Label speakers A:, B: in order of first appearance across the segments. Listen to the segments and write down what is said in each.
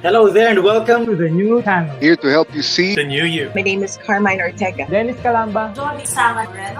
A: Hello there and welcome
B: to the new channel.
C: Here to help you see
D: the new you.
E: My name is Carmine Ortega.
B: Dennis Calamba.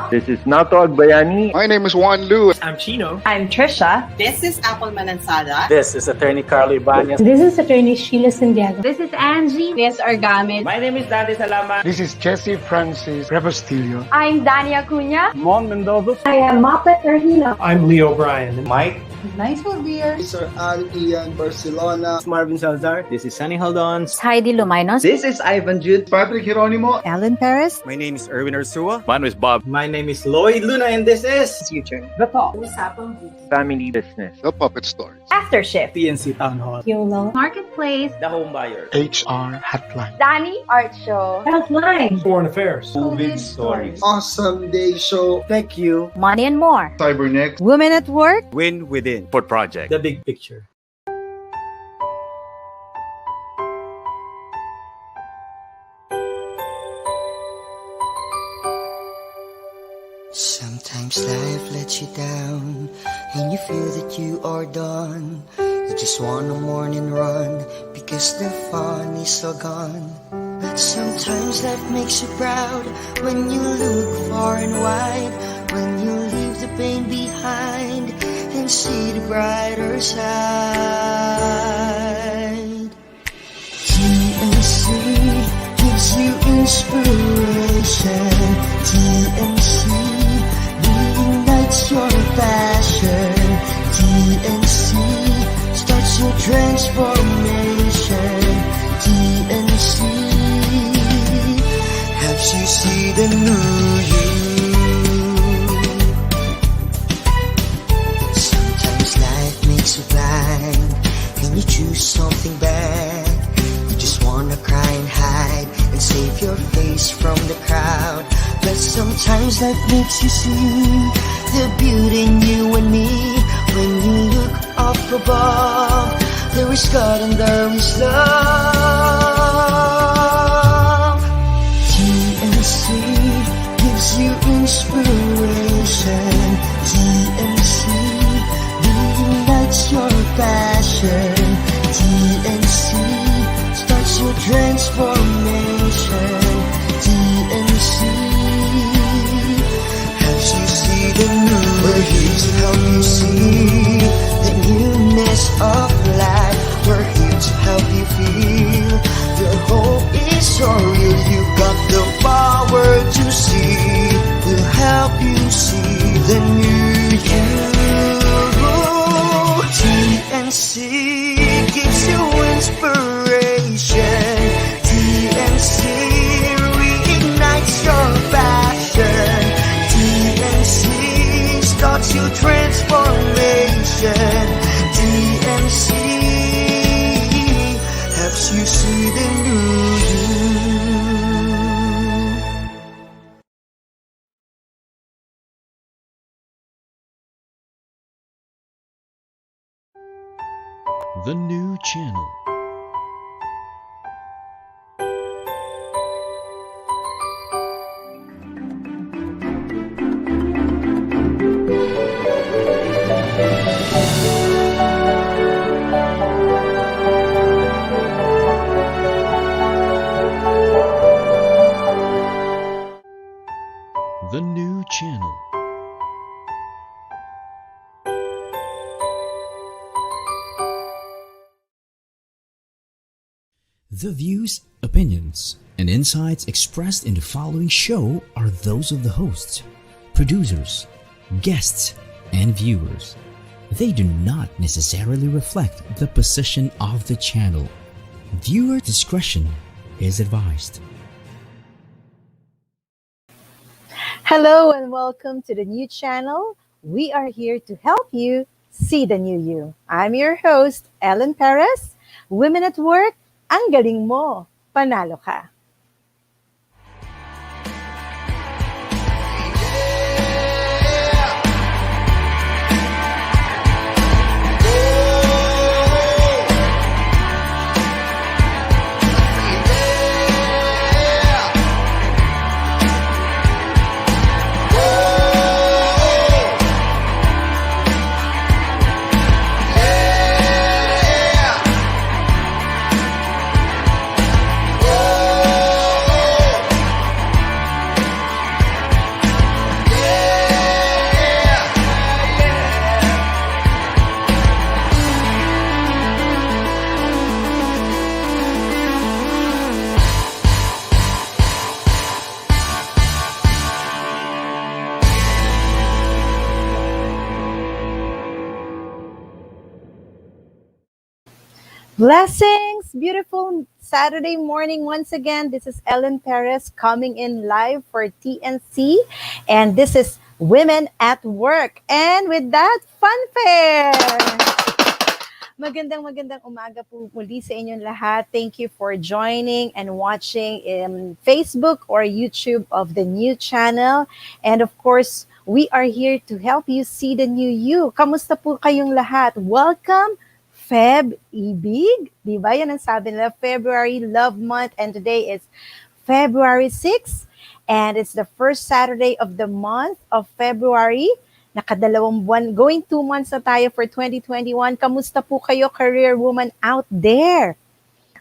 F: This is Nato Agbayani.
C: My name is Juan Lu.
D: I'm Chino.
E: I'm Trisha.
G: This is Apple Manansala.
A: This is Attorney Carlo Ibanez.
H: This is Attorney Sheila Santiago.
I: This is Angie.
J: This is Argamid.
K: My name is Dante Salama.
L: This is Jesse Francis Rebostillo.
J: I'm Dani Acuña.
B: Mon Mendoza.
H: I am Mapet Erhino.
D: I'm Leo Bryan.
K: Mike.
G: Nice one, dear.
M: Sir Al Ian Barcelona.
A: Marvin Salazar. This is Sunny Haldons.
I: Heidi Lumainos.
N: This is Ivan Jude.
M: Patrick Geronimo.
O: Alan Perez.
P: My name is Erwin Arsua.
K: My name is Bob.
A: My name is Lloyd Luna and this is
E: Future.
B: The Talk.
F: Family Business.
C: The Puppet Stories.
E: After Shift.
A: PNC Town Hall.
H: YOLO.
I: Marketplace.
K: The Home Buyer.
L: HR Hotline.
J: Danny Art Show.
H: Healthline.
D: Foreign Affairs.
K: COVID Stories.
M: Awesome Day Show.
A: Thank you.
I: Money and more.
M: Cybernext.
O: Women at Work.
P: Win Within. Port Project.
A: The Big Picture.
Q: Sometimes life lets you down and you feel that you are done. You just want a morning run because the fun is all gone. Sometimes life makes you proud when you look far and wide, when you leave the pain behind and see the brighter side. TNC gives you inspiration. TNC reignites your passion. TNC starts your transformation. TNC helps you see the new you. Sometimes life makes you blind and you choose something bad. You just wanna cry and hide and save your face from the crowd. But sometimes life makes you see the beauty in you and me. When you look up above, there is God and there is love. TNC gives you inspiration. TNC reignites your passion. TNC starts your transformation. TNC helps you see the new. We're here to help you see the newness of life. We're here to help you feel your hope is so real. You got the power to see. We'll help you see the new you. TNC gives you inspiration. TNC reignites your passion. TNC starts your transformation. TNC helps you see the new you.
R: The new channel. The new channel.
S: The views, opinions, and insights expressed in the following show are those of the hosts, producers, guests, and viewers. They do not necessarily reflect the position of the channel. Viewer discretion is advised.
O: Hello and welcome to the new channel. We are here to help you see the new you. I'm your host, Ellen Perez. Women at Work, ang galing mo, panalo ka. Blessings, beautiful Saturday morning once again. This is Ellen Perez coming in live for TNC, and this is Women at Work. And with that, fanfare! Magandang umaga po muli sa inyong lahat. Thank you for joining and watching in Facebook or YouTube of the new channel. And of course, we are here to help you see the new you. Kamusta po kayong lahat? Welcome, Feb-ibig. Diba yan ang sabi nila? February Love Month. And today is February 6th. And it's the first Saturday of the month of February. Nakadalawang buwan, going 2 months na tayo for 2021. Kamusta po kayo, career woman out there?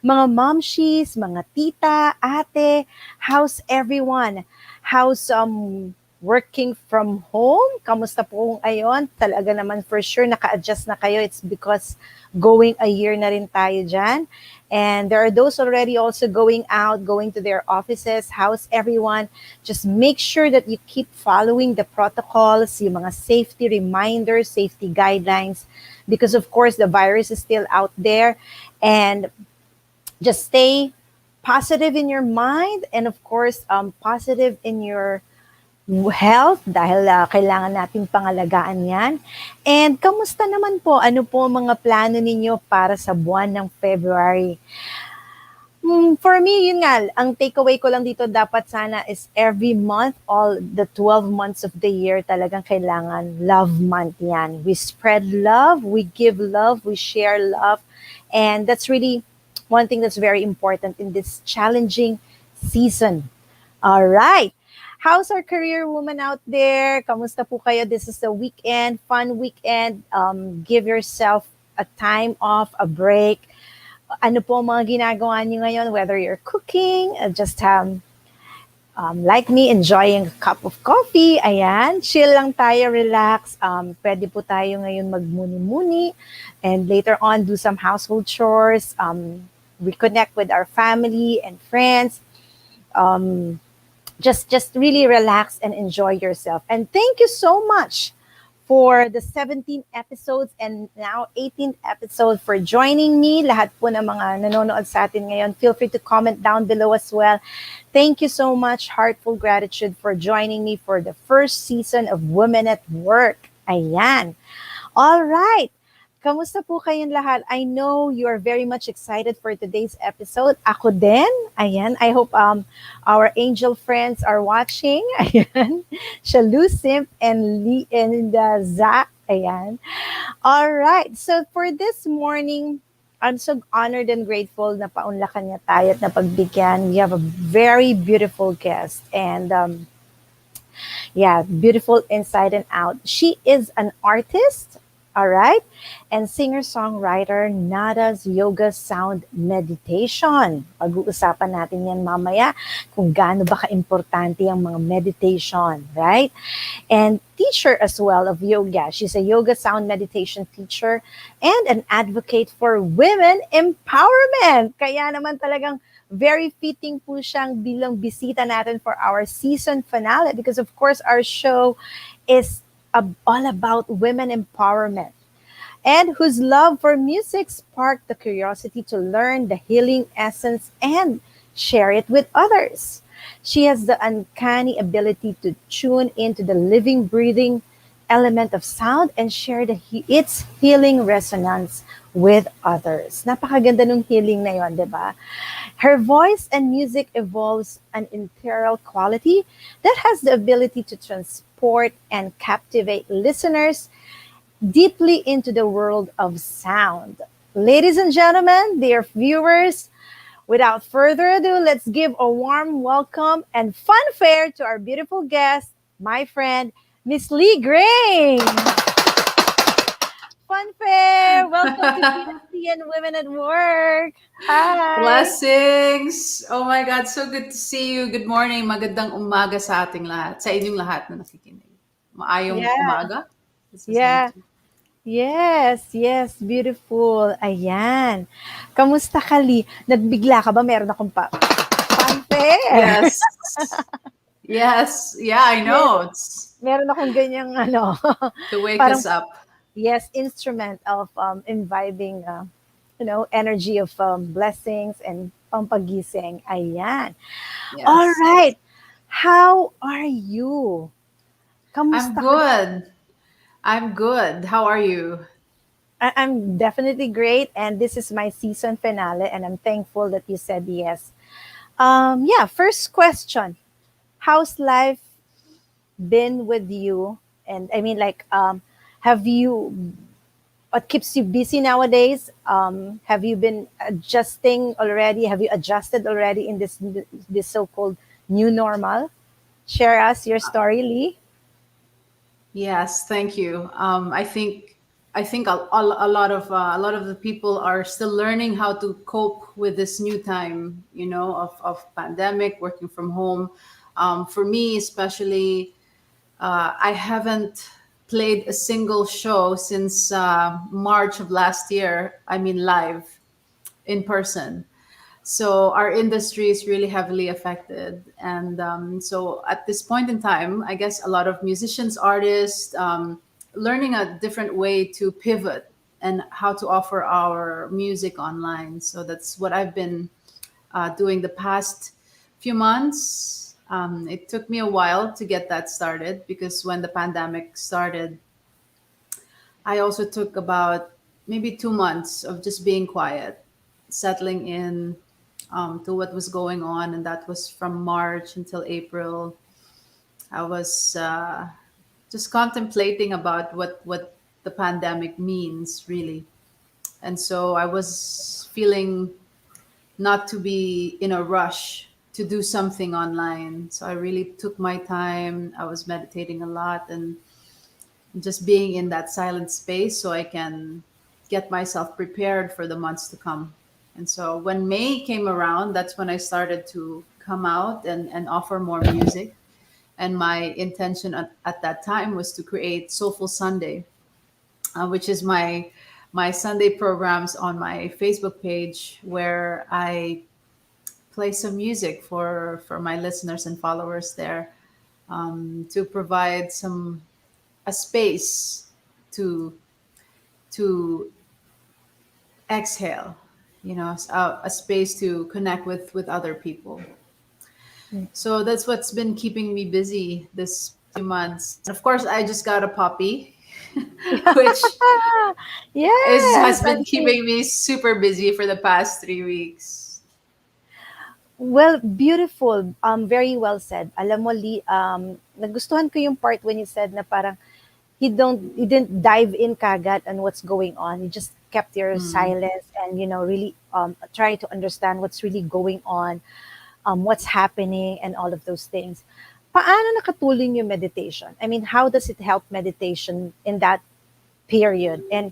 O: Mga momshies, mga tita, ate, how's everyone? How's working from home? Kamusta po ngayon? Talaga naman for sure, naka-adjust na kayo. It's because going a year na rin tayo dyan. And there are those already also going out, going to their offices. How's everyone? Just make sure that you keep following the protocols, yung mga safety reminders, safety guidelines, because of course the virus is still out there. And just stay positive in your mind and of course positive in your health dahil kailangan nating pangalagaan yan. And kamusta naman po? Ano po mga plano ninyo para sa buwan ng February? For me, yun nga, ang takeaway ko lang dito dapat sana is every month, all the 12 months of the year, talagang kailangan love month yan. We spread love, we give love, we share love. And that's really one thing that's very important in this challenging season. All right. How's our career woman out there? Kamusta po kayo? This is the weekend, fun weekend. Give yourself a time off, a break. Ano po mga ginagawa niyo ngayon? Whether you're cooking, just like me, enjoying a cup of coffee. Ayan, chill lang tayo, relax. Pwede po tayo ngayon magmuni-muni. And later on, do some household chores. Reconnect with our family and friends. Just really relax and enjoy yourself. And thank you so much for the 17 episodes and now 18th episode for joining me. Lahat po ng mga nanonood sa atin ngayon, feel free to comment down below as well. Thank you so much. Heartful gratitude for joining me for the first season of Women at Work. Ayan. All right. Kamusta po kayong lahat? I know you are very much excited for today's episode. Ako din. Ayan. I hope our angel friends are watching. Ayan. Shalu, Simp, and Lee, and Zach. Ayan. All right. So for this morning, I'm so honored and grateful na paunlakan niya tayo at napagbigyan. We have a very beautiful guest. And beautiful inside and out. She is an artist. All right, and singer-songwriter, Nada's Yoga Sound Meditation. Pag-uusapan natin yan mamaya kung gaano ba ka-importante ang mga meditation, right? And teacher as well of yoga. She's a yoga sound meditation teacher and an advocate for women empowerment. Kaya naman talagang very fitting po siyang bilang bisita natin for our season finale because of course our show is all about women empowerment, and whose love for music sparked the curiosity to learn the healing essence and share it with others. She has the uncanny ability to tune into the living, breathing element of sound and share its healing resonance with others. Napakaganda nung healing na yon, di ba? Her voice and music evolves an ethereal quality that has the ability to transport and captivate listeners deeply into the world of sound. Ladies and gentlemen, dear viewers, without further ado, let's give a warm welcome and fanfare to our beautiful guest, my friend, Miss Lee Grane. Fanfare! Welcome to TNC and Women at Work. Hi!
D: Blessings! Oh my God, so good to see you. Good morning. Magandang umaga sa ating lahat, sa inyong lahat na nakikinig. Maayong umaga.
O: Yeah. Yes, beautiful. Ayan. Kamusta ka, Lee? Nagbigla ka ba? Meron akong fanfare.
D: Yes. Yeah, I know.
O: Meron akong ganyang
D: to wake us up.
O: Yes, instrument of imbibing energy of blessings and pampagising. Ayan. All
D: Yes.
O: right. How are you?
D: I'm
O: Kamusta ka?
D: good. I'm good. How are you?
O: I'm definitely great, and this is my season finale, and I'm thankful that you said yes. Yeah, first question. How's life been with you? And I mean, like, have you, what keeps you busy nowadays? Have you been adjusting already? Have you adjusted already in this so-called new normal? Share us your story, Lee.
D: Yes, thank you. I think a lot of the people are still learning how to cope with this new time, of pandemic, working from home. For me, especially, I haven't played a single show since March of last year. I mean, live in person. So our industry is really heavily affected, and so at this point in time, I guess a lot of musicians, artists, learning a different way to pivot and how to offer our music online. So that's what I've been doing the past few months. It took me a while to get that started because when the pandemic started, I also took about maybe 2 months of just being quiet, settling in to what was going on, and that was from March until April. I was just contemplating about what the pandemic means really, and so I was feeling not to be in a rush to do something online. So I really took my time. I was meditating a lot and just being in that silent space so I can get myself prepared for the months to come. And so when May came around, that's when I started to come out and offer more music. And my intention at that time was to create Soulful Sunday, which is my Sunday programs on my Facebook page where I play some music for my listeners and followers there, to provide some a space to to exhale, a space to connect with other people. So that's what's been keeping me busy this few months. And of course, I just got a puppy, which has
O: Yes,
D: been
O: I'm seeing.
D: keeping me super busy for the past 3 weeks.
O: Well, beautiful. Very well said. Alam mo, Lee, nagustuhan ko yung part when you said na parang he didn't dive in kagad on what's going on. You just kept your
D: Mm.
O: silence and really try to understand what's really going on, what's happening, and all of those things. Paano nakatulong yung meditation? I mean, how does it help meditation in that period? And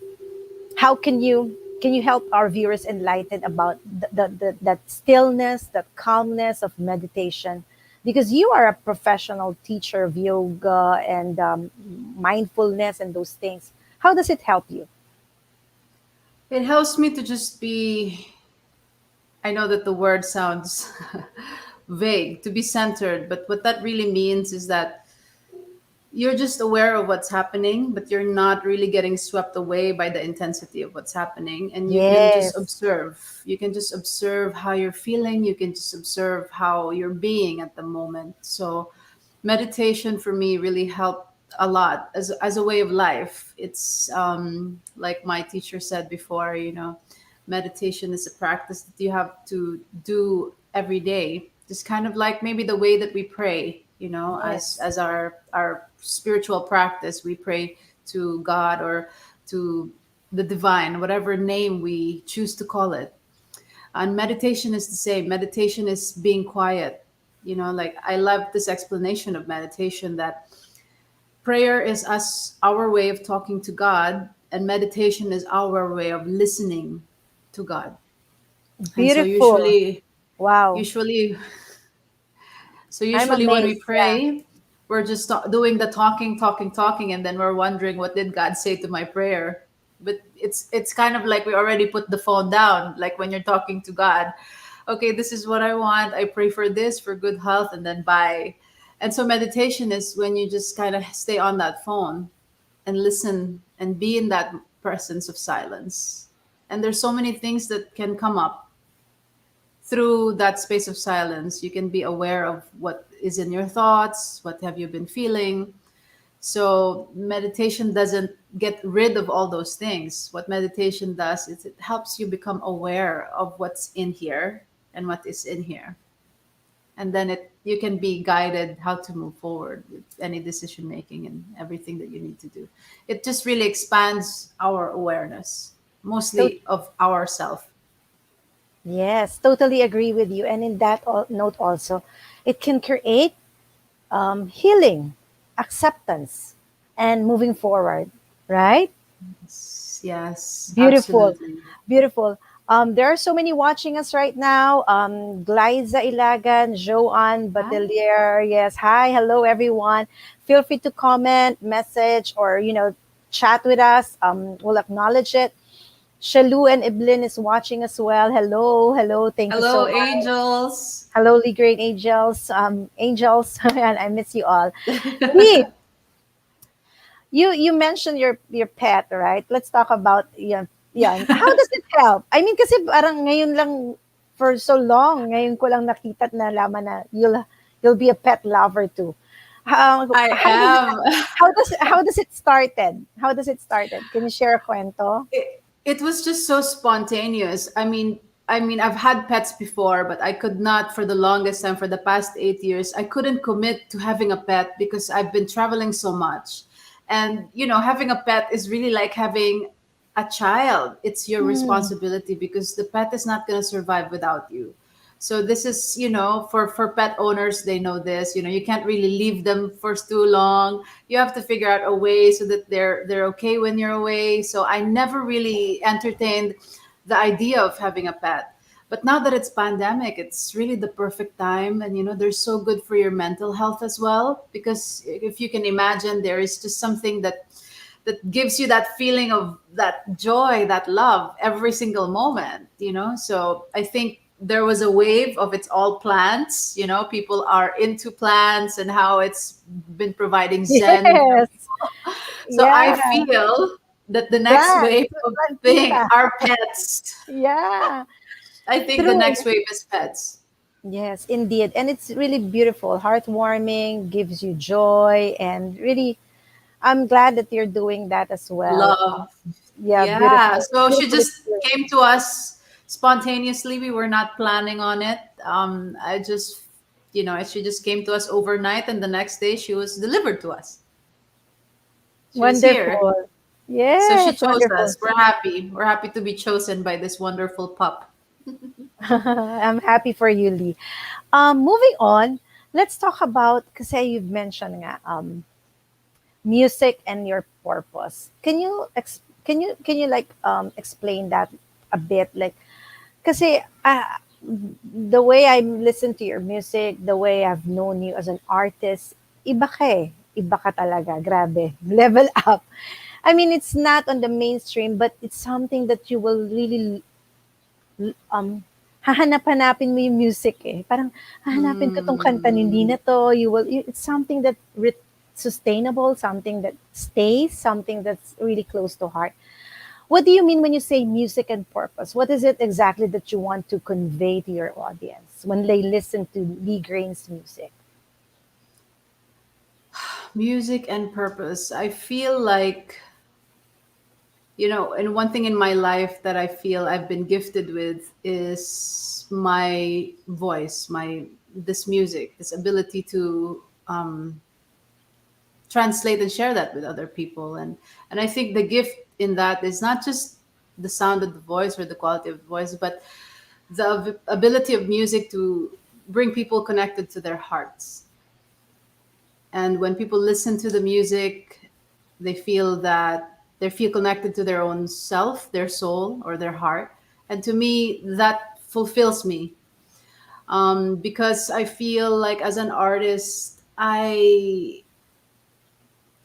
O: how can you help our viewers enlighten about that stillness, that calmness of meditation? Because you are a professional teacher of yoga and mindfulness and those things. How does it help you?
D: It helps me to just be, I know that the word sounds vague, to be centered, but what that really means is that you're just aware of what's happening, but you're not really getting swept away by the intensity of what's happening. And you can just
O: Yes.
D: observe. You can just observe how you're feeling. You can just observe how you're being at the moment. So, meditation for me really helped a lot as a way of life. It's like my teacher said before, meditation is a practice that you have to do every day, just kind of like maybe the way that we pray, as
O: Yes.
D: our spiritual practice. We pray to God or to the divine, whatever name we choose to call it. And meditation is the same. Meditation is being quiet. Like I love this explanation of meditation, that prayer is our way of talking to God, and meditation is our way of listening to God. And so
O: Beautiful. Wow.
D: usually so
O: I'm
D: usually when we
O: amazed. Yeah.
D: pray, we're just doing the talking, talking, talking, and then we're wondering, what did God say to my prayer? But it's kind of like we already put the phone down, like when you're talking to God. Okay, this is what I want. I pray for this, for good health, and then bye. And so meditation is when you just kind of stay on that phone and listen and be in that presence of silence. And there's so many things that can come up through that space of silence. You can be aware of what is in your thoughts, what have you been feeling. So meditation doesn't get rid of all those things. What meditation does is it helps you become aware of what's in here and what is in here. And then you can be guided how to move forward with any decision making and everything that you need to do. It just really expands our awareness, mostly of ourself.
O: Yes, totally agree with you. And in that note also, it can create healing, acceptance, and moving forward, right?
D: Yes,
O: Beautiful,
D: absolutely.
O: beautiful. There are so many watching us right now. Glyza Ilagan, Joanne Batelier. Yes, hi, hello everyone. Feel free to comment, message, or chat with us. We'll acknowledge it. Shalu and Iblin is watching as well. Hello, hello. Thank you so
D: Hello,
O: much.
D: angels.
O: Hello, great angels. Angels, and I miss you all. Lee, you mentioned your pet, right? Let's talk about yan. How does it help? I mean, kasi parang ngayon lang for so long, ngayon ko lang nakita at nalaman na you'll be a pet lover too.
D: I am.
O: How does it started? How does it started? Can you share a kwento?
D: It was just so spontaneous. I've had pets before, but I could not for the longest time, for the past 8 years, I couldn't commit to having a pet because I've been traveling so much. And, having a pet is really like having a child. It's your responsibility because the pet is not going to survive without you. So this is, for pet owners, they know this. You can't really leave them for too long. You have to figure out a way so that they're okay when you're away. So I never really entertained the idea of having a pet. But now that it's pandemic, it's really the perfect time. And, they're so good for your mental health as well. Because if you can imagine, there is just something that gives you that feeling of that joy, that love every single moment, So I think there was a wave of it's all plants, people are into plants and how it's been providing zen.
O: Yes.
D: So I feel that the next wave of thing are pets.
O: Yeah.
D: I think the next wave is pets.
O: Yes, indeed. And it's really beautiful, heartwarming, gives you joy, and really, I'm glad that you're doing that as well.
D: Love.
O: Yeah.
D: Beautiful. So she
O: Beautiful
D: just
O: experience.
D: came to us spontaneously. We were not planning on it. I just, she just came to us overnight, and the next day she was delivered to us. She was here.
O: Wonderful. Yes,
D: So she chose
O: wonderful.
D: us. We're happy. We're happy to be chosen by this wonderful pup.
O: I'm happy for you, Lee. Moving on, let's talk about, kasi you've mentioned nga, music and your purpose. Can you like explain that a bit? Like, kasi the way I listen to your music, the way I've known you as an artist, iba ka eh. Iba ka talaga. Grabe. Level up. I mean, it's not on the mainstream, but it's something that you will really hahanap-hanapin mo yung music eh. Parang hahanapin ko tong kanta, hindi na to. It's something that sustainable, something that stays, something that's really close to heart. What do you mean when you say music and purpose? What is it exactly that you want to convey to your audience when they listen to Lee Grane's music?
D: Music and purpose. I feel like, and one thing in my life that I feel I've been gifted with is my voice, this music, this ability to translate and share that with other people. And I think the gift in that is not just the sound of the voice or the quality of the voice, but the ability of music to bring people connected to their hearts. And when people listen to the music, they feel connected to their own self, their soul, or their heart. And to me, that fulfills me. Because I feel like as an artist, I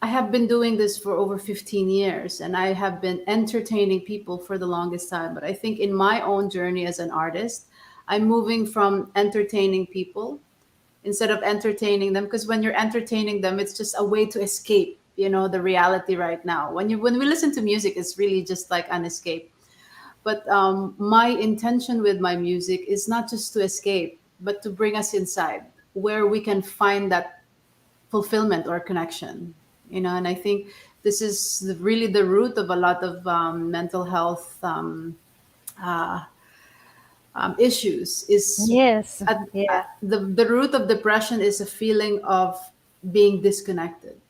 D: have been doing this for over 15 years, and I have been entertaining people for the longest time. But I think in my own journey as an artist, I'm moving from entertaining people instead of entertaining them, because when you're entertaining them, it's just a way to escape, the reality right now. When we listen to music, it's really just like an escape. But my intention with my music is not just to escape, but to bring us inside where we can find that fulfillment or connection. And I think this is really the root of a lot of mental health issues. Is
O: Yes.
D: at the root of depression is a feeling of being disconnected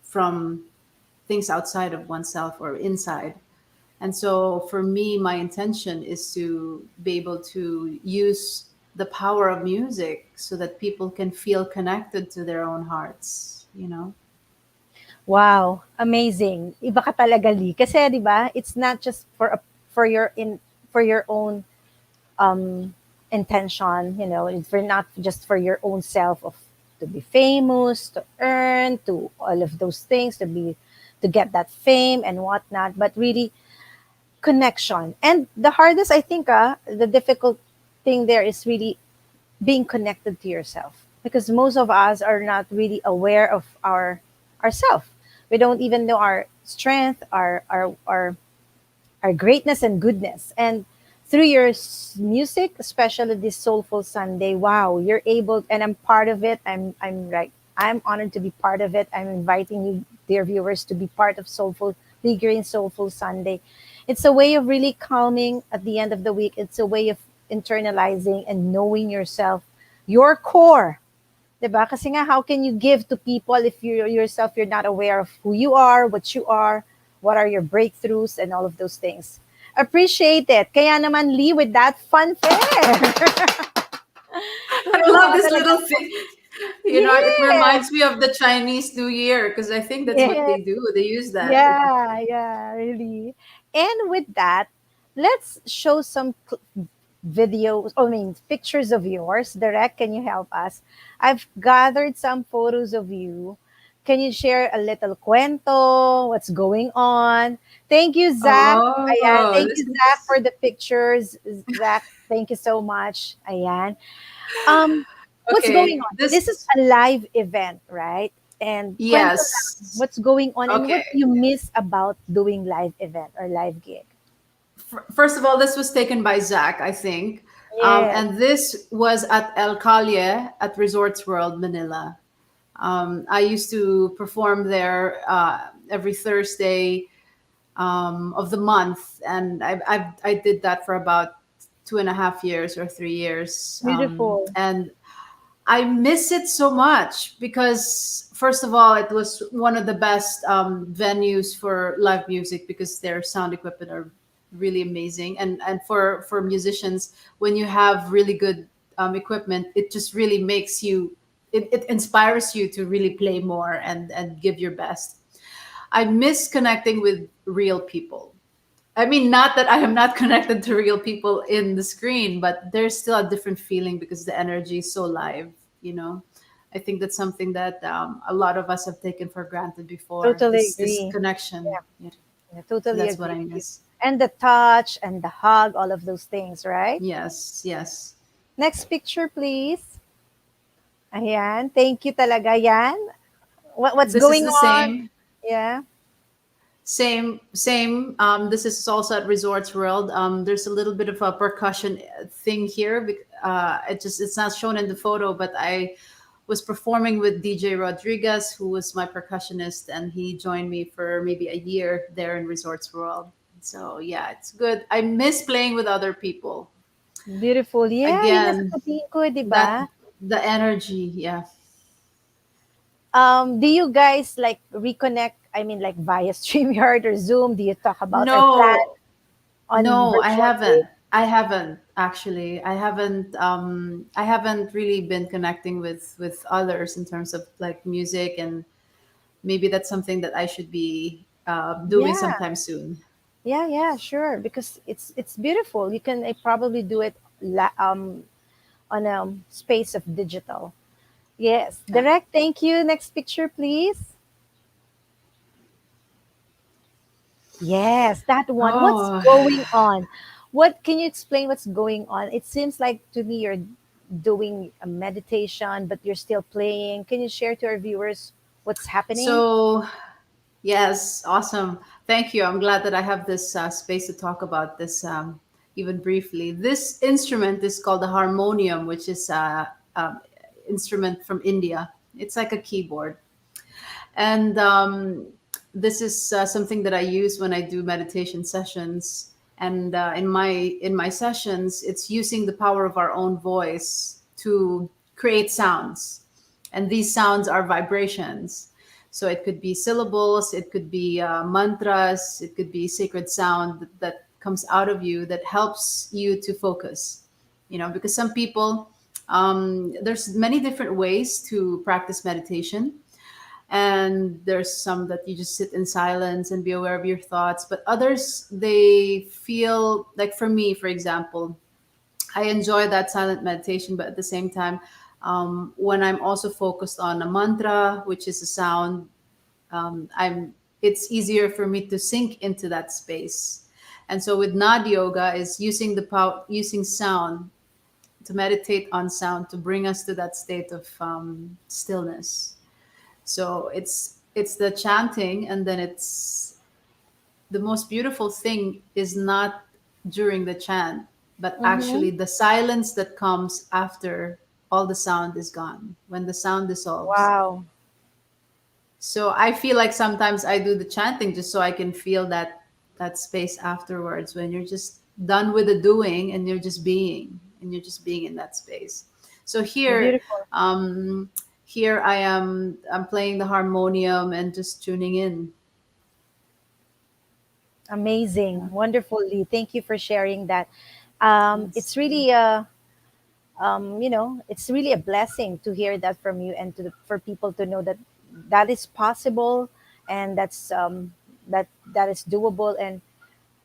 D: from things outside of oneself or inside. And so for me, my intention is to be able to use the power of music so that people can feel connected to their own hearts.
O: Wow, amazing. Iba ka talaga, Lee. Kasi 'di ba, it's not just for your own intention, it's for not just for your own self of to be famous, to earn, to all of those things, to get that fame and whatnot, but really connection. And the hardest, I think, the difficult thing there is really being connected to yourself, because most of us are not really aware of ourself. We don't even know our strength, our greatness and goodness. And through your music, especially this Soulful Sunday, wow, you're able, and I'm part of it. I'm honored to be part of it. I'm inviting you, dear viewers, to be part of the Grane Soulful Sunday. It's a way of really calming at the end of the week. It's a way of internalizing and knowing yourself, your core. Diba? Kasi nga, how can you give to people if you're not aware of who you are, what are your breakthroughs, and all of those things. Appreciate it. Kaya naman, Lee, with that fanfare.
D: I love this little thing. It reminds me of the Chinese New Year because I think that's what they do. They use that.
O: Yeah, really. And with that, let's show some videos, pictures of yours. Direct, can you help us? I've gathered some photos of you. Can you share a little cuento? What's going on? Thank you, Zach. Ayan. Thank you, Zach, for the pictures. Zach, thank you so much. Ayan. What's going on? This is a live event, right? And
D: yes,
O: what's going on and what do you miss about doing live event or live gig?
D: First of all, this was taken by Zach, I think. And this was at El Calle at Resorts World, Manila. I used to perform there every Thursday of the month, and I did that for about 2.5 years or 3 years.
O: Beautiful.
D: And I miss it so much because, first of all, it was one of the best venues for live music because their sound equipment are really amazing. And for musicians, when you have really good equipment, it just really makes you, it inspires you to really play more and give your best. I miss connecting with real people. I mean, not that I am not connected to real people in the screen, but there's still a different feeling because the energy is so live. I think that's something that a lot of us have taken for granted before.
O: Totally
D: this
O: agree.
D: Connection.
O: Yeah, totally.
D: So that's
O: agree.
D: what I miss.
O: And the touch and the hug, all of those things, right?
D: Yes.
O: Next picture, please. Ayan. Thank you talaga, yan. What's
D: this
O: going
D: is the
O: on?
D: Same.
O: Yeah.
D: Same. This is also at Resorts World. There's a little bit of a percussion thing here. It's not shown in the photo, but I was performing with DJ Rodriguez, who was my percussionist, and he joined me for maybe a year there in Resorts World. So yeah, it's good. I miss playing with other people.
O: Beautiful. Yeah.
D: Again,
O: diba?
D: The energy. Yeah.
O: Do you guys like reconnect? I mean, like via StreamYard or Zoom? Do you talk about
D: No, I
O: haven't.
D: I haven't actually. I haven't. I haven't really been connecting with others in terms of like music, and maybe that's something that I should be doing sometime soon.
O: Yeah, sure. Because it's beautiful. You can probably do it on a space of digital. Yes, Direct. Thank you. Next picture, please. Yes, that one.
D: Oh.
O: What's going on? What can you explain? What's going on? It seems like to me you're doing a meditation, but you're still playing. Can you share to our viewers what's happening?
D: So Yes, awesome. Thank you. I'm glad that I have this space to talk about this even briefly. This instrument is called the harmonium, which is instrument from India. It's like a keyboard, and this is something that I use when I do meditation sessions. And in my sessions, it's using the power of our own voice to create sounds, and these sounds are vibrations. So it could be syllables, it could be mantras, it could be sacred sound that comes out of you that helps you to focus. Because some people, there's many different ways to practice meditation, and there's some that you just sit in silence and be aware of your thoughts, but others, they feel like, for me, for example, I enjoy that silent meditation, but at the same time, when I'm also focused on a mantra, which is a sound, I'm it's easier for me to sink into that space. And so with Nad Yoga is using using sound, to meditate on sound, to bring us to that state of stillness. So it's the chanting, and then it's the most beautiful thing is not during the chant, but
O: Mm-hmm.
D: actually the silence that comes after all the sound is gone, when the sound dissolves.
O: Wow.
D: So I feel like sometimes I do the chanting just so I can feel that space afterwards, when you're just done with the doing and you're just being in that space. So
O: Beautiful.
D: um here I'm playing the harmonium and just tuning in.
O: Amazing. Wonderfully. Thank you for sharing that.
D: Yes.
O: It's really it's really a blessing to hear that from you, and for people to know that that is possible, and that is doable. And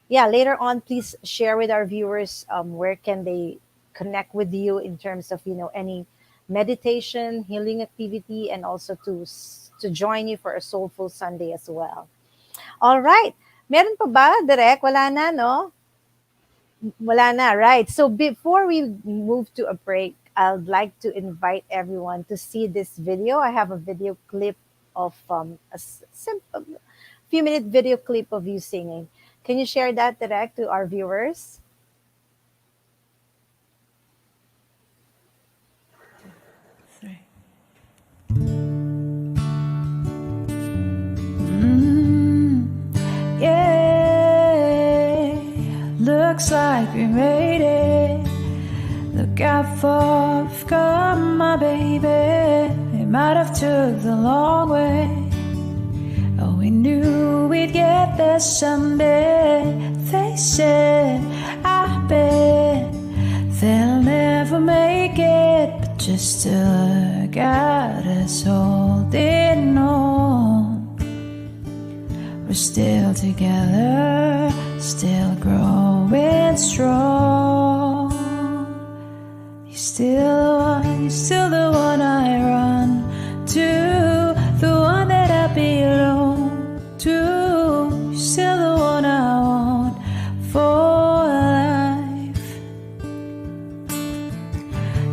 O: yeah, later on, please share with our viewers where can they connect with you in terms of any meditation, healing activity, and also to join you for a soulful Sunday as well. All right. Meron pa ba, Direk? Wala na, no? Wala na, right. So before we move to a break, I'd like to invite everyone to see this video. I have a video clip of a simple few minute video clip of you singing. Can you share that direct to our viewers?
N: Yeah, looks like we made it. Look out for we've come, my baby. It might have took the long way. Oh, we knew we'd get there someday. They said, I bet they'll never make it, but just to look at us holding on. We're still together, still growing strong. You're still the one I run to, the one that I belong to. You're still the one I want for life.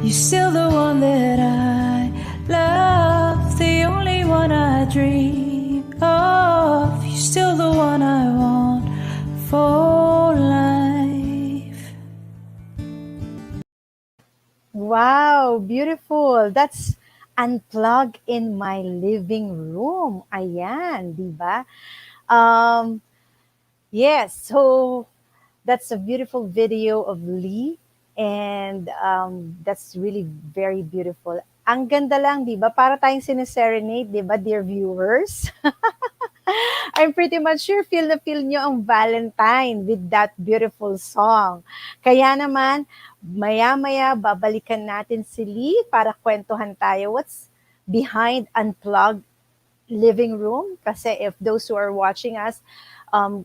N: You're still the one that I love, the only one I dream of. You're still the one I want for life.
O: Wow, beautiful. That's Unplug in My Living Room. Ayan, di ba? Yes, so that's a beautiful video of Lee, and that's really very beautiful. Ang ganda lang, di ba? Para tayong sineserenade, di ba, dear viewers? I'm pretty much sure feel na feel nyo ang Valentine with that beautiful song. Kaya naman, maya-maya babalikan natin si Lee para kwentuhan tayo what's behind Unplugged Living Room. Kasi if those who are watching us,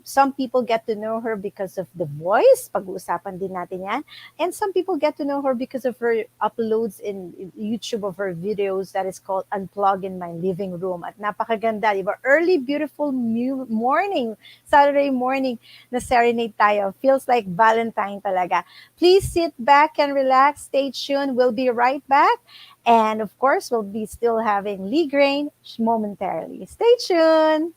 O: some people get to know her because of the voice. Pag-uusapan din natin yan. And some people get to know her because of her uploads in YouTube of her videos that is called Unplug in My Living Room. At napakaganda, di ba? Early, beautiful morning, Saturday morning na serenade tayo. Feels like Valentine talaga. Please sit back and relax. Stay tuned. We'll be right back. And of course, we'll be still having Lee Grane momentarily. Stay tuned.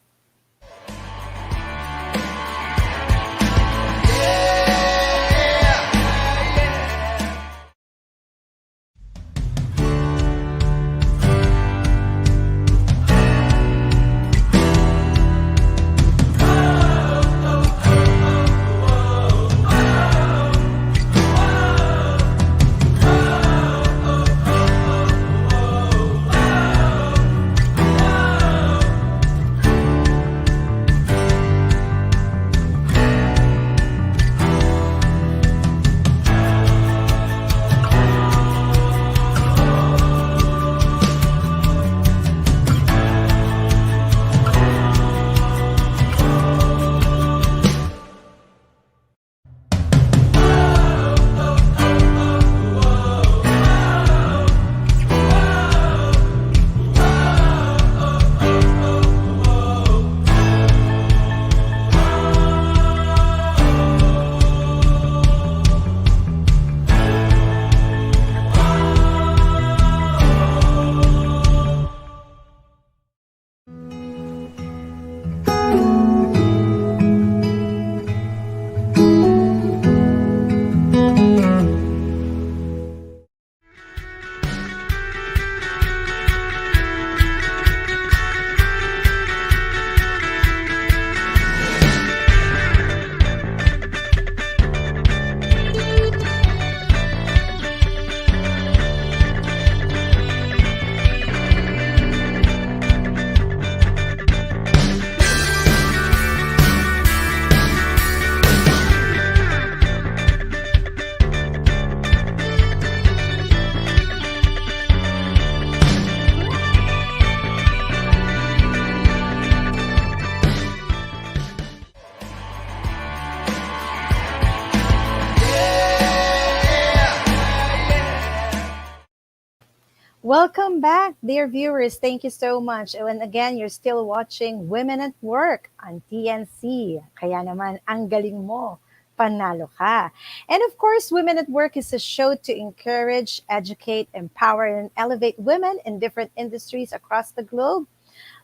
O: Welcome back, dear viewers. Thank you so much. And again, you're still watching Women at Work on TNC. Kaya naman, ang galing mo. Panalo ka. And of course, Women at Work is a show to encourage, educate, empower, and elevate women in different industries across the globe.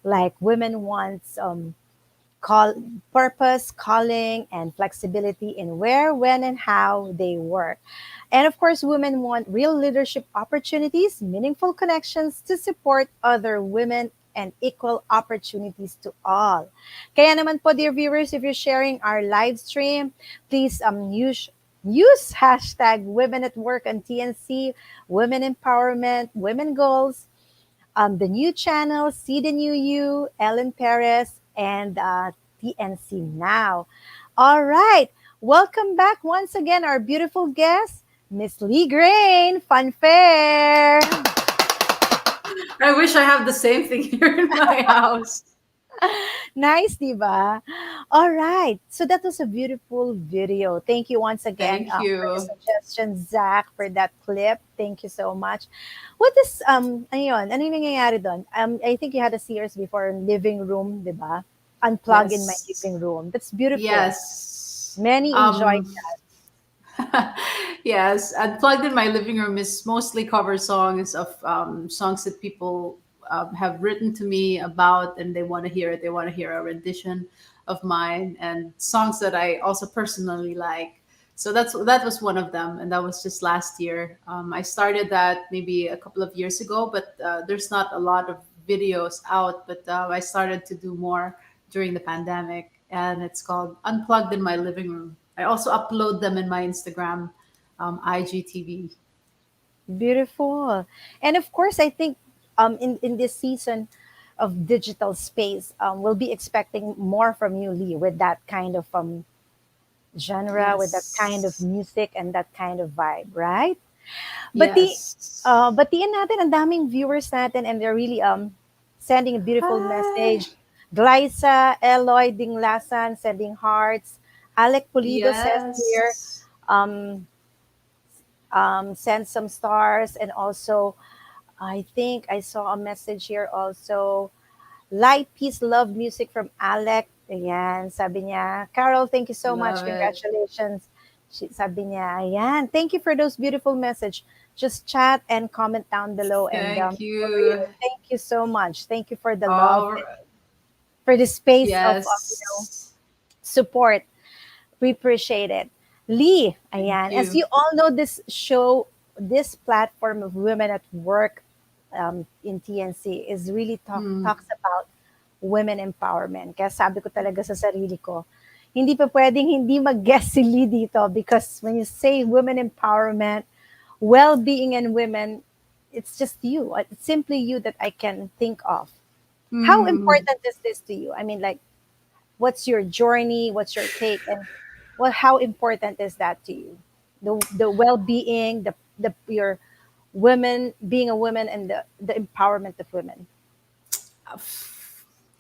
O: Like women wants call purpose, calling, and flexibility in where, when, and how they work. And of course, women want real leadership opportunities, meaningful connections to support other women, and equal opportunities to all. Kaya naman po, dear viewers, if you're sharing our live stream, please use hashtag Women at Work on TNC, Women Empowerment, Women Goals, the new channel, See the New You, Ellen Perez, and TNC Now. All right. Welcome back once again, our beautiful guest, Miss Lee Grane. Funfair.
D: I wish I have the same thing here in my house.
O: Nice, diba? All right. So that was a beautiful video. Thank you once again
D: Thank you.
O: for the suggestion, Zach, for that clip. Thank you so much. What is, ano yun? Ano yung nangyayari doon? I think you had a series before, living room, diba? Unplug in my living room. That's beautiful.
D: Yes.
O: Many enjoyed that.
D: Yes, Unplugged in My Living Room is mostly cover songs of songs that people have written to me about, and they want to hear it. They want to hear a rendition of mine, and songs that I also personally like. So that was one of them, and that was just last year. I started that maybe a couple of years ago, but there's not a lot of videos out. But I started to do more during the pandemic, and it's called Unplugged in My Living Room. I also upload them in my Instagram, IGTV.
O: Beautiful. And of course, I think in this season of digital space, we'll be expecting more from you, Lee, with that kind of genre, with that kind of music and that kind of vibe, right? But
D: Yes.
O: but natin ang daming viewers natin, and they're really sending a beautiful message. Glyza, Eloy Dinglasan sending hearts. Alec Pulido says here,
D: Yes.
O: send some stars, and also I think I saw a message here also. Light, peace, love, music from Alec. Ayan, sabi niya. Carol, thank you so much.
D: Love it.
O: Congratulations. Sabi niya, ayan. Thank you for those beautiful message. Just chat and comment down below. And
D: Thank you.
O: thank you so much. Thank you for the
D: All
O: love,
D: right.
O: for the space of
D: Yes.
O: support. We appreciate it. Lee, ayan.
D: you.
O: As you all know, this show, this platform of Women at Work in TNC is really talks about women empowerment. Kaya sabi ko talaga sa sarili ko, hindi pa pwedeng hindi mag-guest si Lee dito, because when you say women empowerment, well-being and women, it's just you. It's simply you that I can think of. How important is this to you? I mean, like, what's your journey? What's your take? And how important is that to you? The well-being, your women, being a woman, and the empowerment of women.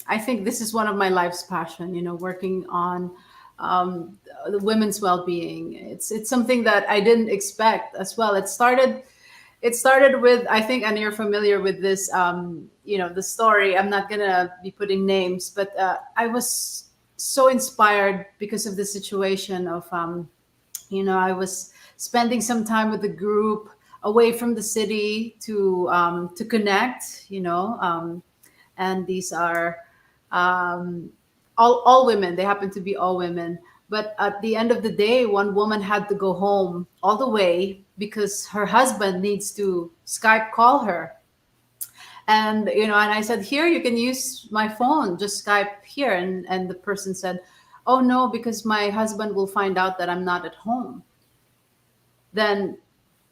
D: I think this is one of my life's passion, working on the women's well-being. It's something that I didn't expect as well. It started with, I think, and you're familiar with this, the story. I'm not gonna be putting names, but I was so inspired because of the situation of, I was spending some time with the group away from the city to connect, and these are all women. They happen to be all women. But at the end of the day, one woman had to go home all the way because her husband needs to Skype call her. And, and I said, here, you can use my phone, just Skype here. And the person said, oh, no, because my husband will find out that I'm not at home. Then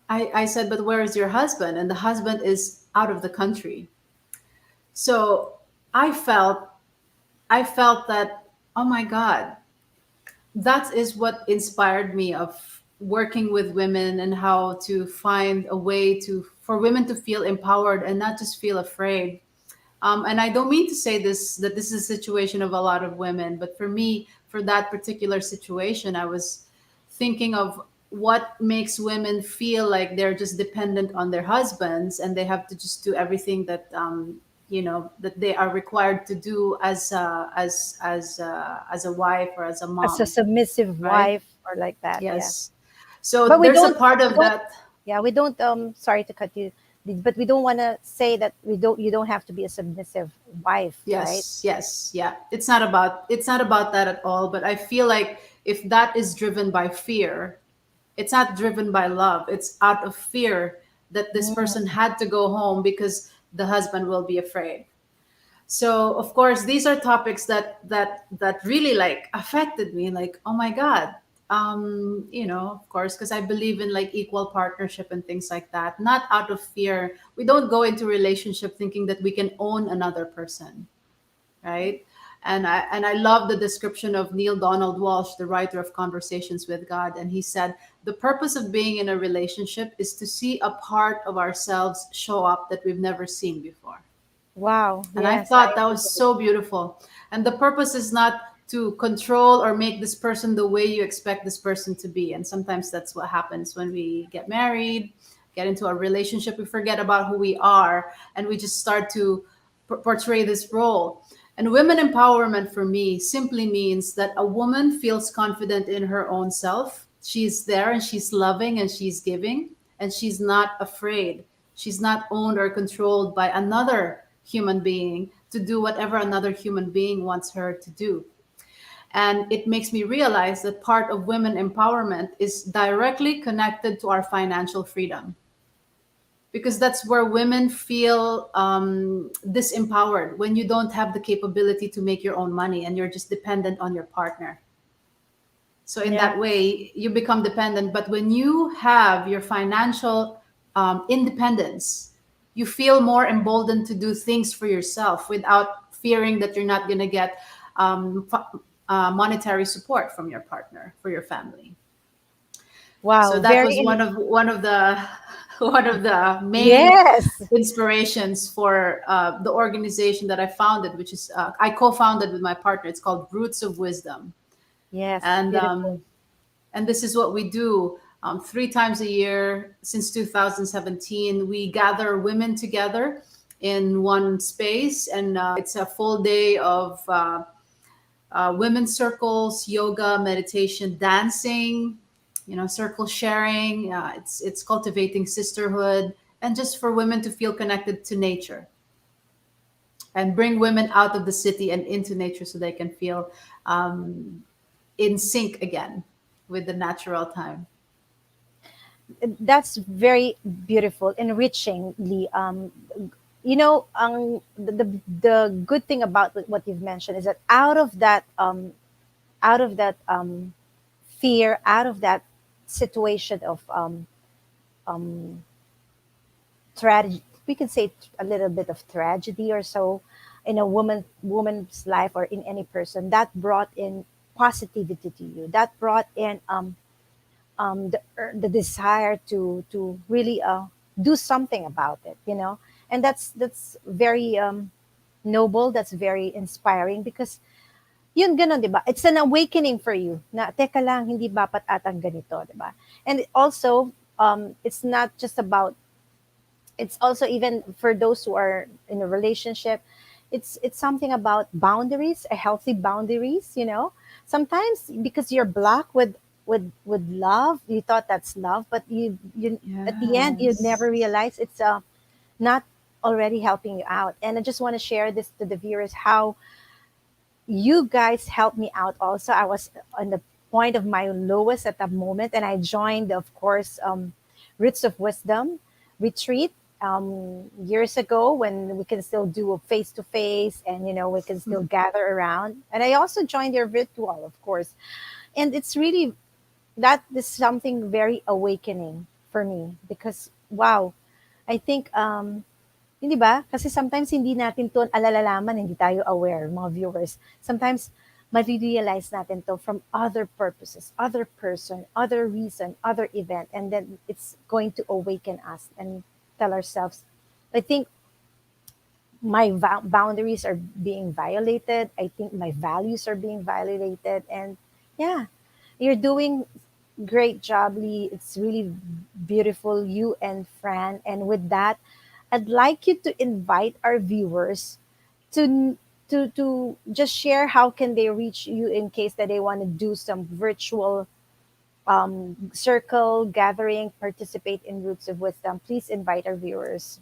D: I said, but where is your husband? And the husband is out of the country. So I felt that, oh my God, that is what inspired me of working with women, and how to find a way for women to feel empowered and not just feel afraid. And I don't mean to say that this is a situation of a lot of women, but for me, for that particular situation, I was thinking of what makes women feel like they're just dependent on their husbands and they have to just do everything that that they are required to do as a wife or as a
O: As a
D: mom,
O: submissive
D: right?
O: wife or like that. Yeah.
D: Yes. So
O: But we
D: there's a
O: don't,
D: part
O: we
D: of
O: don't,
D: that.
O: yeah, we don't, sorry to cut you, but we don't want to say that you don't have to be a submissive wife, right?
D: Yes, yes, yeah. It's not about that at all, but I feel like if that is driven by fear, it's not driven by love. It's out of fear that this
O: Mm.
D: person had to go home because the husband will be afraid. So of course these are topics that really like affected me, like, oh my god. Of course, because I believe in like equal partnership and things like that, not out of fear. We don't go into relationship thinking that we can own another person, right? And I love the description of Neil Donald Walsh, the writer of Conversations with God, and he said the purpose of being in a relationship is to see a part of ourselves show up that we've never seen before.
O: Wow.
D: And I
O: Yes, I
D: thought that
O: agree
D: was
O: with
D: so beautiful. And the purpose is not to control or make this person the way you expect this person to be. And sometimes that's what happens when we get married, get into a relationship. We forget about who we are and we just start to portray this role. And women empowerment for me simply means that a woman feels confident in her own self. She's there and she's loving and she's giving and she's not afraid. She's not owned or controlled by another human being to do whatever another human being wants her to do. And it makes me realize that part of women empowerment is directly connected to our financial freedom, because that's where women feel disempowered, when you don't have the capability to make your own money and you're just dependent on your partner. So in
O: yeah.
D: that way, you become dependent. But when you have your financial independence, you feel more emboldened to do things for yourself without fearing that you're not going to get monetary support from your partner for your family. So
O: Wow,
D: that
O: very
D: was one of the one of the main
O: yes.
D: inspirations for the organization that I founded, which is I co-founded with my partner. It's called Roots of Wisdom,
O: Yes,
D: and
O: beautiful.
D: this is what we do. 3 times a year since 2017, we gather women together in one space, and it's a full day of women's circles, yoga, meditation, dancing, circle sharing. It's cultivating sisterhood, and just for women to feel connected to nature and bring women out of the city and into nature so they can feel in sync again with the natural time.
O: That's very beautiful, enrichingly. The good thing about what you've mentioned is that out of that fear, out of that situation of um, tragedy, we can say a little bit of tragedy or so in a woman's life or in any person, that brought in positivity to you. That brought in the desire to really do something about it, and that's very noble. That's very inspiring because yun gano'n, 'di ba? It's an awakening for you na teka lang, hindi dapat atang ganito, 'di ba? And also it's not just about, it's also even for those who are in a relationship, it's something about boundaries, a healthy boundaries, sometimes because you're blocked with love, you thought that's love, but you at the end you never
D: Yes.
O: realize it's not already helping you out. And I just want to share this to the viewers, how you guys helped me out also. I was on the point of my lowest at that moment, and I joined, of course, Roots of Wisdom retreat years ago, when we can still do a face to face, and we can still gather around. And I also joined your virtual, of course. And it's really, that is something very awakening for me, because wow, I think hindi ba? Kasi sometimes hindi natin to alalalaman, hindi tayo aware, mga viewers. Sometimes ma-realize natin to from other purposes, other person, other reason, other event, and then it's going to awaken us and tell ourselves, I think my boundaries are being violated. I think my values are being violated. And yeah, you're doing Great job, Lee. It's really beautiful, you and Fran. And with that, I'd like you to invite our viewers to to just share how can they reach you in case that they want to do some virtual circle gathering, participate in Roots of Wisdom. Please invite our viewers.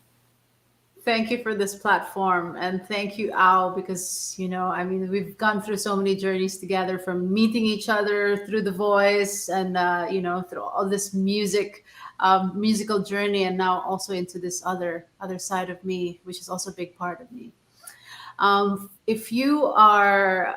D: Thank you for this platform, and thank you, Al, because I mean, we've gone through so many journeys together, from meeting each other through the voice, and through all this musical journey, and now also into this other side of me, which is also a big part of me. If you are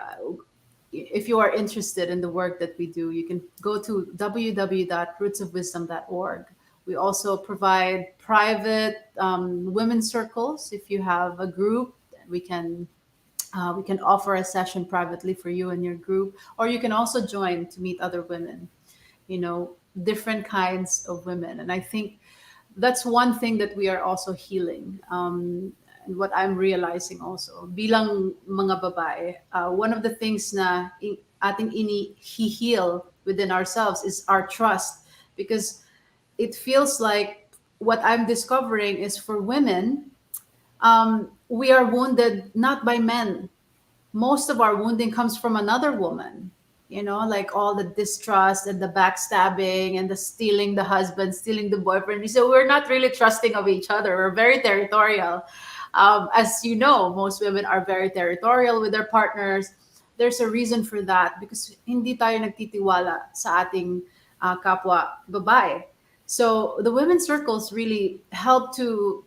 D: interested in the work that we do, you can go to www.rootsofwisdom.org. We also provide private women's circles. If you have a group, we can offer a session privately for you and your group, or you can also join to meet other women. Different kinds of women, and I think that's one thing that we are also healing. And what I'm realizing also, bilang mga babae, one of the things na ating heal within ourselves is our trust, because it feels like what I'm discovering is, for women, we are wounded not by men. Most of our wounding comes from another woman. Like all the distrust and the backstabbing and the stealing the husband, stealing the boyfriend. So we're not really trusting of each other. We're very territorial. As you know, most women are very territorial with their partners. There's a reason for that, because hindi tayo nagtitiwala sa ating kapwa babae. So the women's circles really help to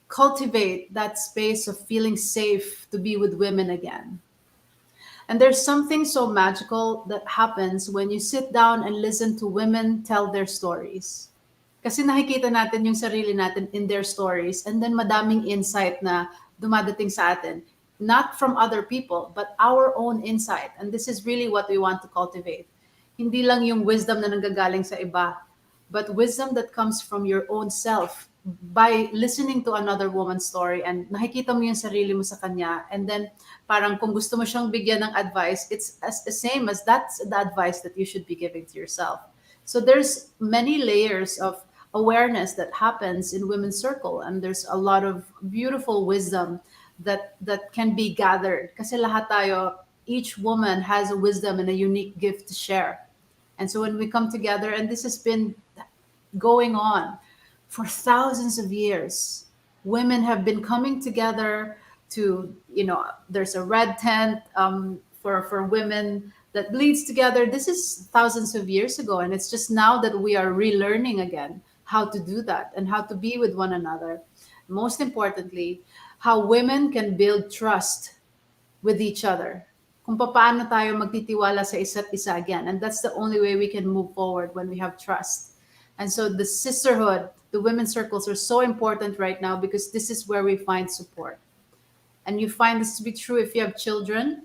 D: cultivate that space of feeling safe to be with women again. And there's something so magical that happens when you sit down and listen to women tell their stories. Kasi nakikita natin yung sarili natin in their stories, and then madaming insight na dumadating sa atin. Not from other people, but our own insight. And this is really what we want to cultivate. Hindi lang yung wisdom na nanggagaling sa iba, but wisdom that comes from your own self by listening to another woman's story, and nakikita mo yung sarili mo sa kanya, and then parang kung gusto mo siyang bigyan ng advice, it's as the same as that's the advice that you should be giving to yourself. So there's many layers of awareness that happens in women's circle, and there's a lot of beautiful wisdom that can be gathered, kasi lahat tayo, each woman has a wisdom and a unique gift to share. And so when we come together, and this has been going on for thousands of years, women have been coming together to, there's a red tent for women that bleeds together. This is thousands of years ago, and it's just now that we are relearning again how to do that and how to be with one another. Most importantly, how women can build trust with each other. Kung paano tayo magtitiwala sa isa't isa again. And that's the only way we can move forward, when we have trust. And so the sisterhood, the women's circles are so important right now, because this is where we find support. And you find this to be true if you have children.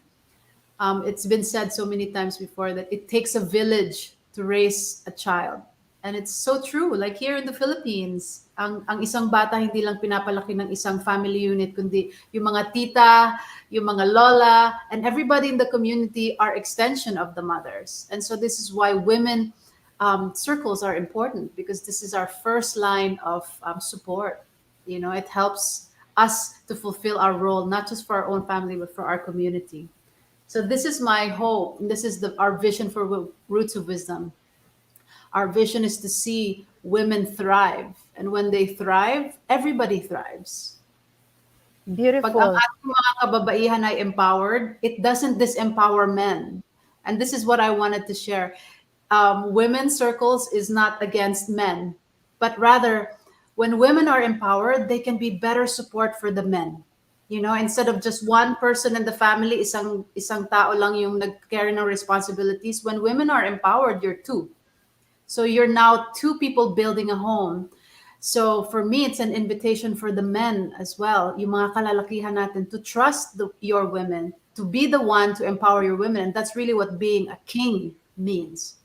D: It's been said so many times before that it takes a village to raise a child. And it's so true. Like here in the Philippines, ang isang bata hindi lang pinapalaki ng isang family unit, kundi yung mga tita, yung mga lola, and everybody in the community are extension of the mothers. And so this is why women circles are important, because this is our first line of support. It helps us to fulfill our role, not just for our own family, but for our community. So this is my hope. And this is our vision for Roots of Wisdom. Our vision is to see women thrive. And when they thrive, everybody thrives.
O: Beautiful.
D: Pag ang ating mga kababaihan ay empowered, it doesn't disempower men. And this is what I wanted to share. Women's circles is not against men, but rather, when women are empowered, they can be better support for the men. Instead of just one person in the family, isang tao lang yung nag-carry ng responsibilities. When women are empowered, you're two. So you're now two people building a home. So for me, it's an invitation for the men as well, yung mga kalalakihan natin, to trust your women, to be the one to empower your women. And that's really what being a king means.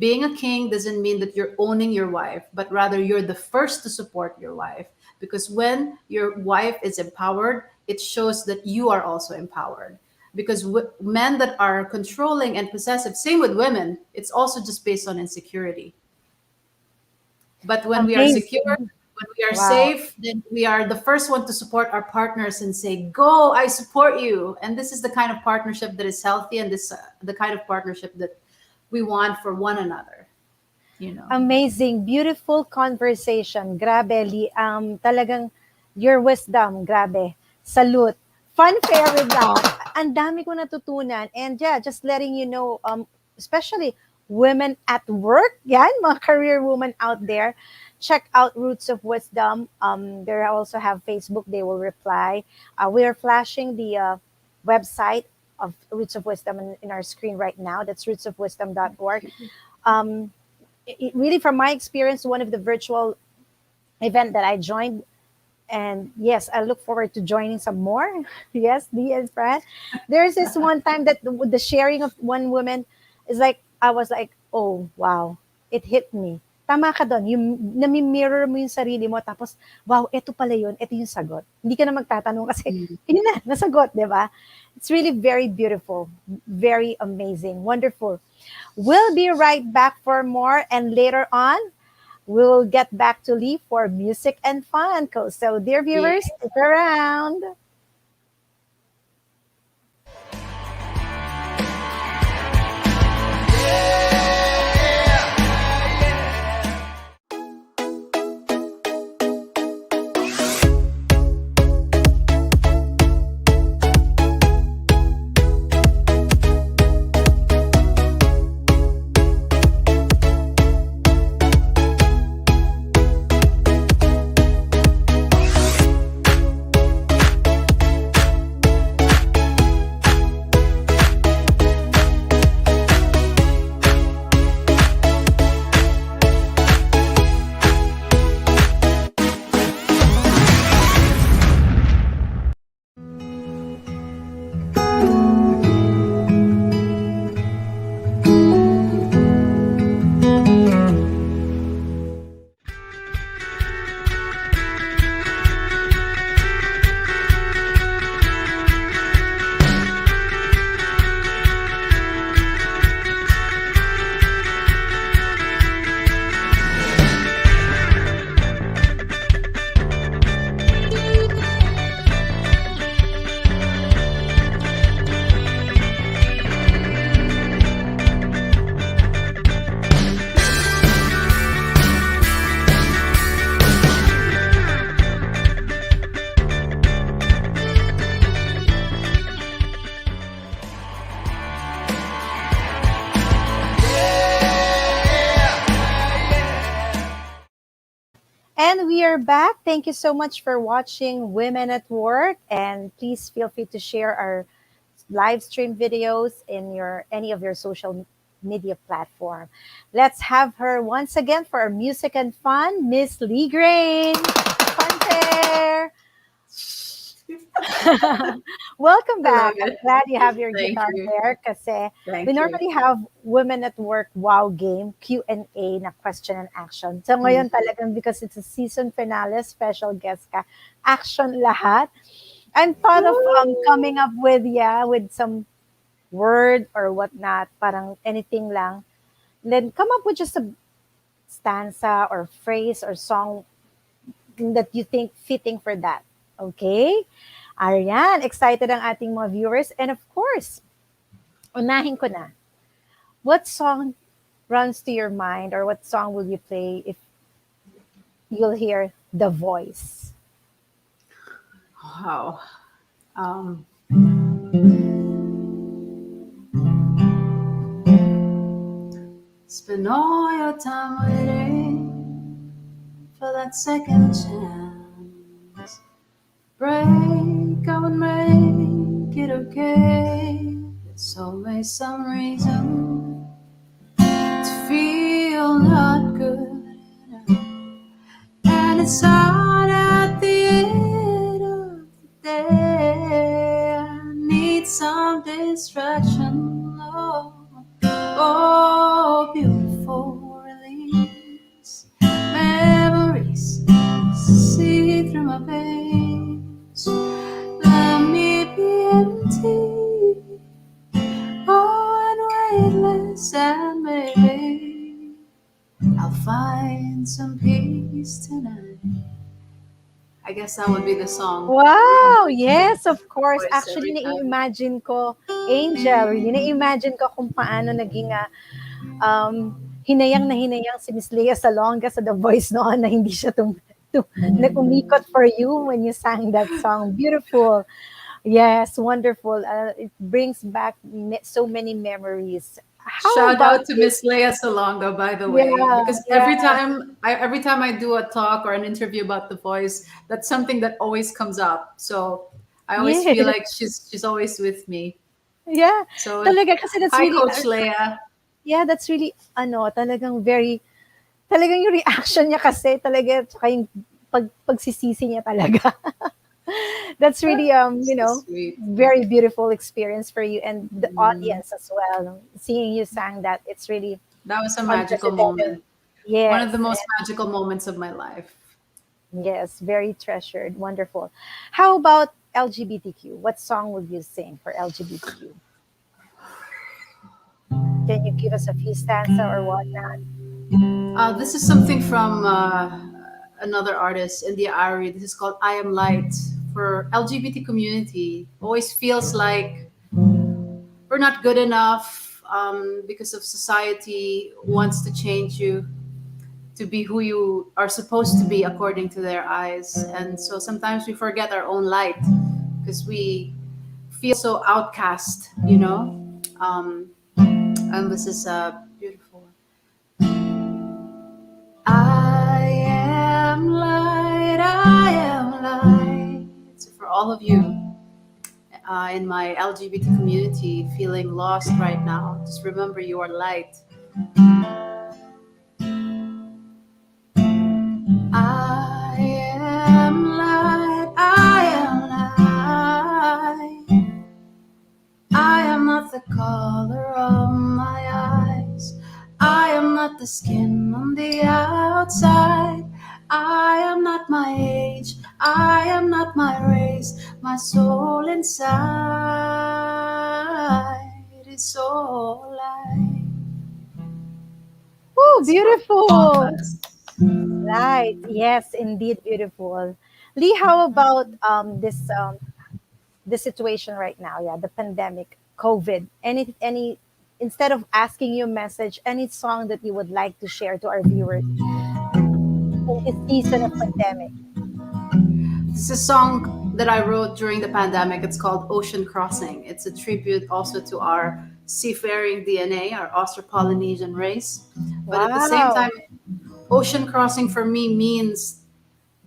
D: Being a king doesn't mean that you're owning your wife, but rather you're the first to support your wife. Because when your wife is empowered, it shows that you are also empowered. because men that are controlling and possessive, same with women, it's also just based on insecurity. But when we are secure, when we are safe, then we are the first one to support our partners and say, go, I support you. And this is the kind of partnership that is healthy, and this the kind of partnership that we want for one another.
O: Amazing, beautiful conversation. Grabe, talagang your wisdom, grabe. Salute. Funfair with that. Ang dami ko natutunan. And yeah, just letting you know, especially women at work, yan, mga career women out there, check out Roots of Wisdom. They also have Facebook. They will reply. We are flashing the website of Roots of Wisdom in our screen right now. That's rootsofwisdom.org. Really, from my experience, one of the virtual event that I joined, and yes, I look forward to joining some more. Yes, Dee and Fran. There's this one time that the sharing of one woman is like, I was like, oh, wow, it hit me. Tama ka doon, yung nami-mirror mo yung sarili mo, tapos, wow, eto pala yun, eto yung sagot. Hindi ka na magtatanong kasi, yun na, nasagot, di ba? It's really very beautiful, very amazing, wonderful. We'll be right back for more, and later on, we'll get back to Lee for music and fun. So, dear viewers, stick around. And we are back. Thank you so much for watching Women at Work. And please feel free to share our live stream videos in any of your social media platform. Let's have her once again for our music and fun, Miss Lee Grane. Funfair. Welcome back. I'm glad you have your guitar there kasi we normally have Women at Work wow game, Q&A na question and action. So ngayon talagang because it's a season finale, special guest ka, action lahat. I'm thought of coming up with some word or whatnot, parang anything lang. Then come up with just a stanza or phrase or song that you think fitting for that. Okay? Ayan, excited ang ating mga viewers. And of course, unahin ko na. What song runs to your mind, or what song will you play if you'll hear The Voice?
D: Wow. Spend all your time waiting for that second chance. Break up and make it okay. There's always some reason to feel not good enough. And it's hard at the end of the day. I need some distraction. Oh, beautiful release. Memories see through my veins. Let me be empty find some peace tonight. I guess that would be the song.
O: Wow! Yes, of course.
D: Voice
O: Actually,
D: every time.
O: na-imagine ko, Angel, na-imagine ko kung paano naging hinayang na hinayang si Miss Lea Salonga sa The Voice noon na hindi siya nag-umikot for you when you sang that song. Beautiful. Yes, wonderful. It brings back so many memories.
D: Shout out to Miss Lea Salonga, by the way,
O: Yeah,
D: because every time I do a talk or an interview about The Voice, that's something that always comes up. So I always feel like she's always with me.
O: Yeah.
D: So
O: talaga kasi that's
D: hi,
O: really
D: Coach Lea.
O: Yeah, that's really talagang talagang yung reaction niya kasi talaga tsaka yung pagsisisi niya talaga. That's really very beautiful experience for you and the audience as well. Seeing you sang that, it's really
D: that was a magical moment.
O: Yes.
D: One of the most magical moments of my life.
O: Yes, very treasured. Wonderful. How about LGBTQ? What song would you sing for LGBTQ? Can you give us a few stanza or whatnot?
D: This is something from another artist, India Ari. This is called I Am Light. For LGBT community, always feels like we're not good enough because of society wants to change you to be who you are supposed to be according to their eyes. And so sometimes we forget our own light because we feel so outcast, and this is beautiful. I am light, I am light. So for all of you in my LGBT community feeling lost right now, just remember you are light. I am light, I am light. I am not the color of my eyes. I am not the skin on the outside. I am not my age. I am not my race. My soul inside is so light.
O: Oh, beautiful. Right. Yes, indeed, beautiful. Lee, how about this situation right now? Yeah, the pandemic, COVID. Any instead of asking you a message, any song that you would like to share to our viewers in this season of pandemic?
D: This is a song that I wrote during the pandemic. It's called Ocean Crossing. It's a tribute also to our seafaring DNA, our Austro-Polynesian race. But at the same time, ocean crossing for me means,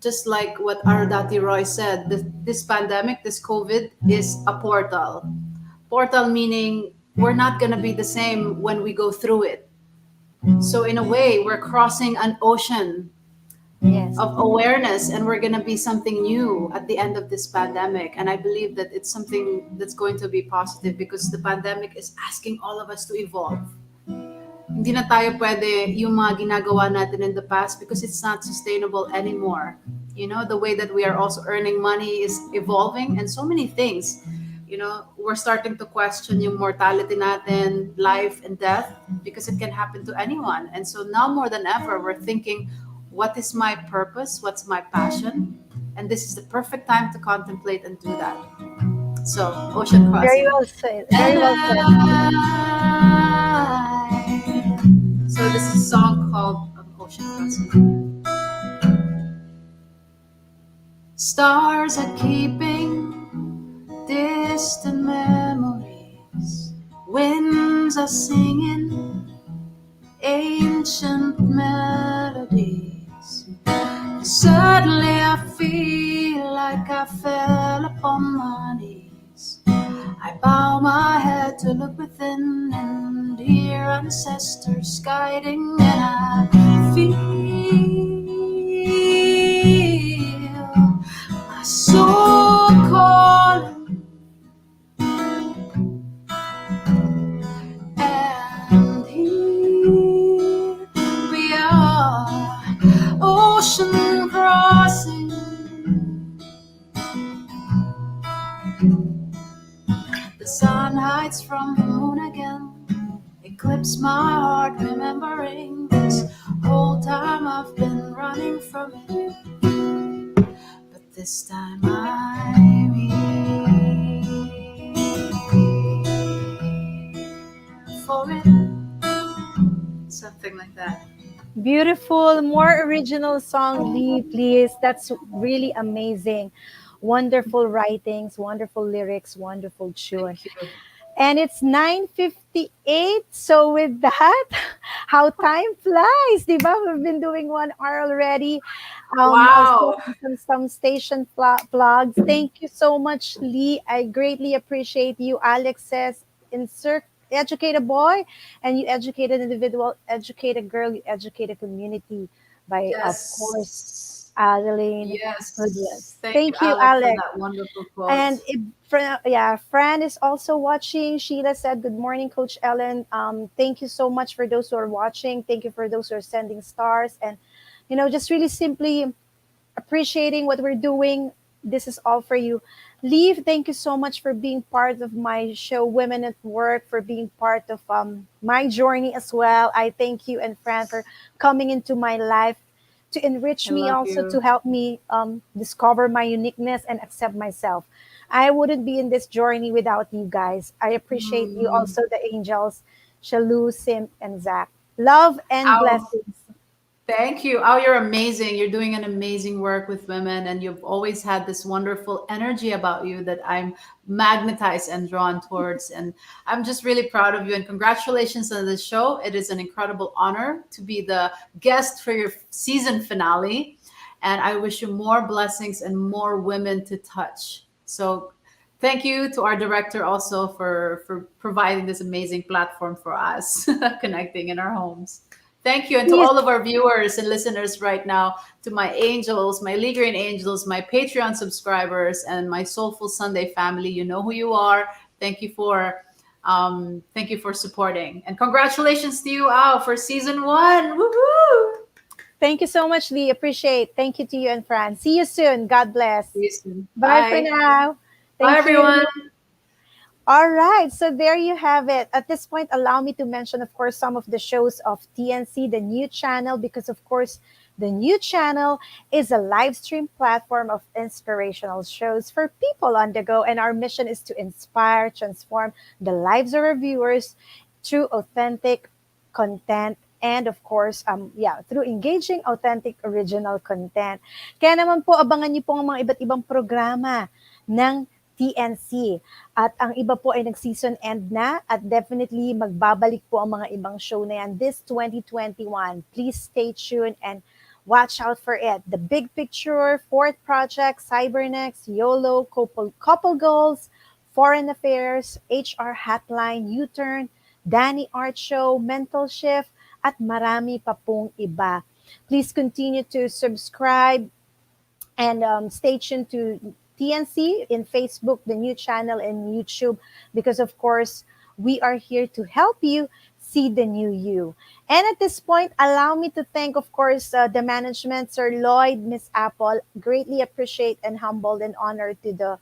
D: just like what Arundhati Roy said, this pandemic, this COVID is a portal. Portal meaning we're not going to be the same when we go through it. So in a way, we're crossing an ocean of awareness, and we're going to be something new at the end of this pandemic. And I believe that it's something that's going to be positive because the pandemic is asking all of us to evolve. Hindi na tayo pwede yung mga ginagawa natin in the past because it's not sustainable anymore. The way that we are also earning money is evolving, and so many things. We're starting to question yung mortality natin, life and death, because it can happen to anyone. And so now more than ever, we're thinking, what is my purpose? What's my passion? And this is the perfect time to contemplate and do that. So, Ocean Crossing.
O: Very well said. Very well said.
D: So this is a song called Ocean Crossing. Stars are keeping distant memories. Winds are singing ancient melodies. Suddenly I feel like I fell upon my knees. I bow my head to look within and hear ancestors guiding, and I feel my soul calling, and here we are, ocean crossing. The sun hides from the moon again, eclipse my heart, remembering this whole time I've been running from it, but this time I'm here for it. Something like that.
O: Beautiful, more original song, Lee, please. That's really amazing. Wonderful writings, wonderful lyrics, wonderful tune.
D: Thank you.
O: And it's 9:58. So with that, how time flies, di ba? We've been doing 1 hour already.
D: Wow.
O: Also some station plugs. Thank you so much, Lee. I greatly appreciate you. Alex says, insert educate a boy, and you educate an individual, educate a girl, you educate a community. By, of course,
D: Yes.
O: Adeline
D: Yes.
O: Hoodless.
D: Thank you,
O: Thank you,
D: Alex, for
O: Alex.
D: that wonderful quote.
O: And Fran is also watching. Sheila said, "Good morning, Coach Ellen. Thank you so much for those who are watching. Thank you for those who are sending stars, and just really simply appreciating what we're doing. This is all for you." Leave, thank you so much for being part of my show, Women at Work, for being part of my journey as well. I thank you and Fran for coming into my life to enrich
D: I
O: me,
D: love
O: also
D: you.
O: to help me discover my uniqueness and accept myself. I wouldn't be in this journey without you guys. I appreciate you also, the angels, Shalu, Sim, and Zach. Love and
D: Oh,
O: blessings.
D: thank you. Oh, you're amazing. You're doing an amazing work with women, and you've always had this wonderful energy about you that I'm magnetized and drawn towards. And I'm just really proud of you. And congratulations on the show. It is an incredible honor to be the guest for your season finale. And I wish you more blessings and more women to touch. So thank you to our director also for providing this amazing platform for us, connecting in our homes. Thank you. And to
O: Please.
D: all of our viewers and listeners right now, to my angels, my Grane angels, my Patreon subscribers, and my Soulful Sunday family, you know who you are. Thank you for supporting. And congratulations to you, Al, for season 1. Woohoo!
O: Thank you so much, Lee. Appreciate. Thank you to you and Fran. See you soon. God bless.
D: See you soon.
O: Bye for
D: Bye.
O: now.
D: Bye,
O: Thank you.
D: everyone.
O: All right, so there you have it. At this point, allow me to mention, of course, some of the shows of TNC, the new channel, because, of course, the new channel is a live stream platform of inspirational shows for people on the go. And our mission is to inspire, transform the lives of our viewers through authentic content. And of course, through engaging, authentic, original content. Kaya naman po, abangan niyo po ang mga iba't ibang programa ng TNC. At ang iba po ay nag-season end na at definitely magbabalik po ang mga ibang show na yan this 2021. Please stay tuned and watch out for it. The Big Picture, Fourth Project, Cybernex, YOLO, Couple Goals, Foreign Affairs, HR Hotline, U-Turn, Danny Art Show, Mental Shift, at marami pa pong iba. Please continue to subscribe and stay tuned to TNC in Facebook, the new channel, and YouTube, because of course, we are here to help you see the new you. And at this point, allow me to thank, of course, the management, Sir Lloyd, Miss Apple. Greatly appreciate and humbled and honored to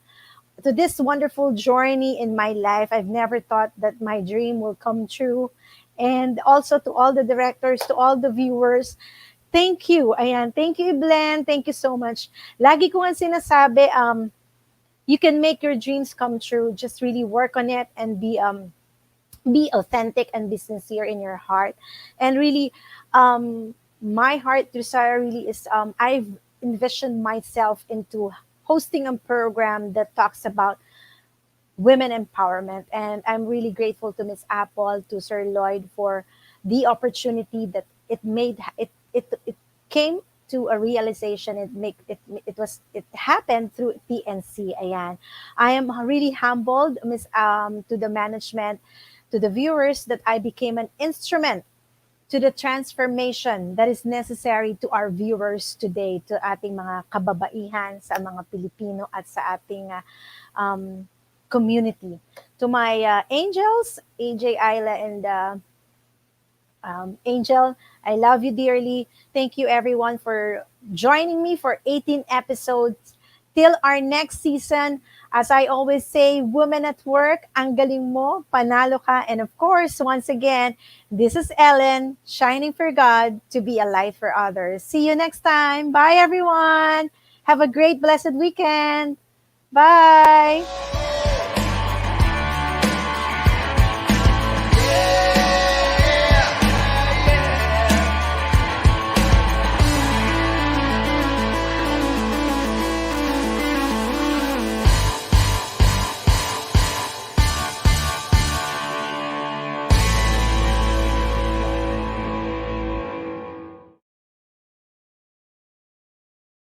O: this wonderful journey in my life. I've never thought that my dream will come true. And also to all the directors, to all the viewers, thank you. Ayan, thank you, Glenn. Thank you so much. Lagi ko nga sinasabi, you can make your dreams come true. Just really work on it and be authentic and be sincere in your heart. And really, my heart desire really is, I've envisioned myself into hosting a program that talks about women empowerment. And I'm really grateful to Miss Apple, to Sir Lloyd for the opportunity that it made. It came to a realization. It happened through PNC. Ayan. I am really humbled, to the management, to the viewers, that I became an instrument to the transformation that is necessary to our viewers today, to ating mga kababaihan, sa mga Pilipino at sa ating community. To my angels, AJ, Ayla, and Angel, I love you dearly. Thank you everyone for joining me for 18 episodes. Till our next season, As I always say, women at work, ang galing mo, panalo ka. And of course, once again, this is Ellen, shining for God to be a light for others. See you next time. Bye, everyone. Have a great, blessed weekend. Bye.